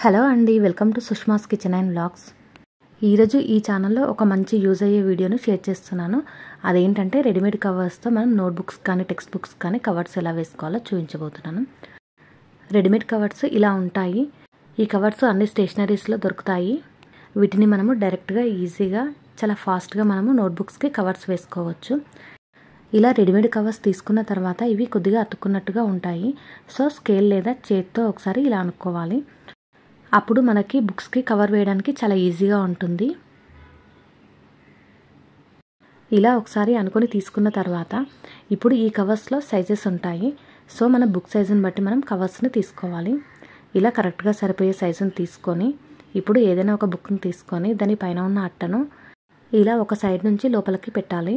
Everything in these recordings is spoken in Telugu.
హలో అండి, welcome to Sushma's kitchen and vlogs. ఈరోజు ఈ ఛానల్లో ఒక మంచి యూజ్ అయ్యే వీడియోను షేర్ చేస్తున్నాను. అదేంటంటే రెడీమేడ్ కవర్స్తో మనం నోట్బుక్స్ కానీ టెక్స్ట్ బుక్స్ కానీ కవర్స్ ఎలా వేసుకోవాలో చూపించబోతున్నాను. రెడీమేడ్ కవర్స్ ఇలా ఉంటాయి. ఈ కవర్స్ అన్ని స్టేషనరీస్లో దొరుకుతాయి. వీటిని మనము డైరెక్ట్గా ఈజీగా చాలా ఫాస్ట్గా మనము నోట్బుక్స్కి కవర్స్ వేసుకోవచ్చు. ఇలా రెడీమేడ్ కవర్స్ తీసుకున్న తర్వాత ఇవి కొద్దిగా అతుక్కున్నట్టుగా ఉంటాయి. సో స్కేల్ లేదా చేత్తో ఒకసారి ఇలా అనుకోవాలి. అప్పుడు మనకి బుక్స్కి కవర్ వేయడానికి చాలా ఈజీగా ఉంటుంది. ఇలా ఒకసారి అనుకొని తీసుకున్న తర్వాత ఇప్పుడు ఈ కవర్స్లో సైజెస్ ఉంటాయి. సో మన బుక్ సైజుని బట్టి మనం కవర్స్ని తీసుకోవాలి. ఇలా కరెక్ట్గా సరిపోయే సైజుని తీసుకొని ఇప్పుడు ఏదైనా ఒక బుక్ని తీసుకొని దాని పైన ఉన్న అట్టను ఇలా ఒక సైడ్ నుంచి లోపలికి పెట్టాలి.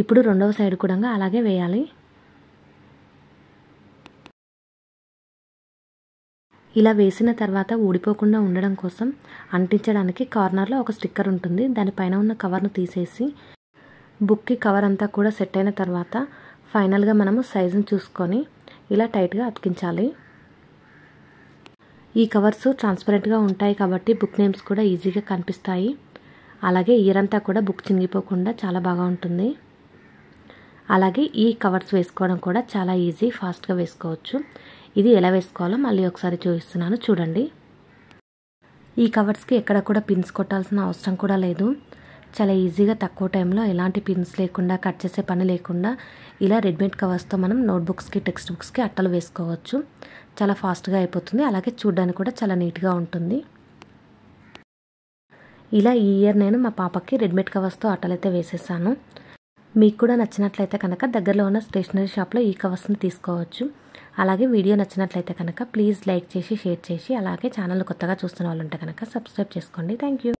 ఇప్పుడు రెండవ సైడ్ కూడా అలాగే వేయాలి. ఇలా వేసిన తర్వాత ఊడిపోకుండా ఉండడం కోసం అంటించడానికి కార్నర్లో ఒక స్టిక్కర్ ఉంటుంది. దానిపైన ఉన్న కవర్ను తీసేసి బుక్కి కవర్ అంతా కూడా సెట్ అయిన తర్వాత ఫైనల్గా మనము సైజును చూసుకొని ఇలా టైట్గా అతికించాలి. ఈ కవర్స్ ట్రాన్స్పరెంట్గా ఉంటాయి కాబట్టి బుక్ నేమ్స్ కూడా ఈజీగా కనిపిస్తాయి. అలాగే ఇయర్ అంతా కూడా బుక్ చినిగిపోకుండా చాలా బాగా ఉంటుంది. అలాగే ఈ కవర్స్ వేసుకోవడం కూడా చాలా ఈజీ, ఫాస్ట్గా వేసుకోవచ్చు. ఇది ఎలా వేసుకోవాలో మళ్ళీ ఒకసారి చూపిస్తున్నాను చూడండి. ఈ కవర్స్కి ఎక్కడ కూడా పిన్స్ కొట్టాల్సిన అవసరం కూడా లేదు. చాలా ఈజీగా తక్కువ టైంలో ఎలాంటి పిన్స్ లేకుండా కట్ చేసే పని లేకుండా ఇలా రెడీమేడ్ కవర్స్తో మనం నోట్బుక్స్కి టెక్స్ట్ బుక్స్కి అట్టలు వేసుకోవచ్చు. చాలా ఫాస్ట్గా అయిపోతుంది. అలాగే చూడడానికి కూడా చాలా నీట్గా ఉంటుంది. ఇలా ఈ ఇయర్ నేను మా పాపకి రెడీమేడ్ కవర్స్తో అట్టలైతే వేసేసాను. మీకు కూడా నచ్చినట్లయితే కనుక దగ్గరలో ఉన్న స్టేషనరీ షాప్లో ఈ కవర్స్ని తీసుకోవచ్చు. అలాగే వీడియో నచ్చినట్లయితే కనుక ప్లీజ్ లైక్ చేసి షేర్ చేసి అలాగే ఛానల్ కొత్తగా చూస్తున్న వాళ్ళు ఉంటే కనుక సబ్స్క్రైబ్ చేసుకోండి. Thank you.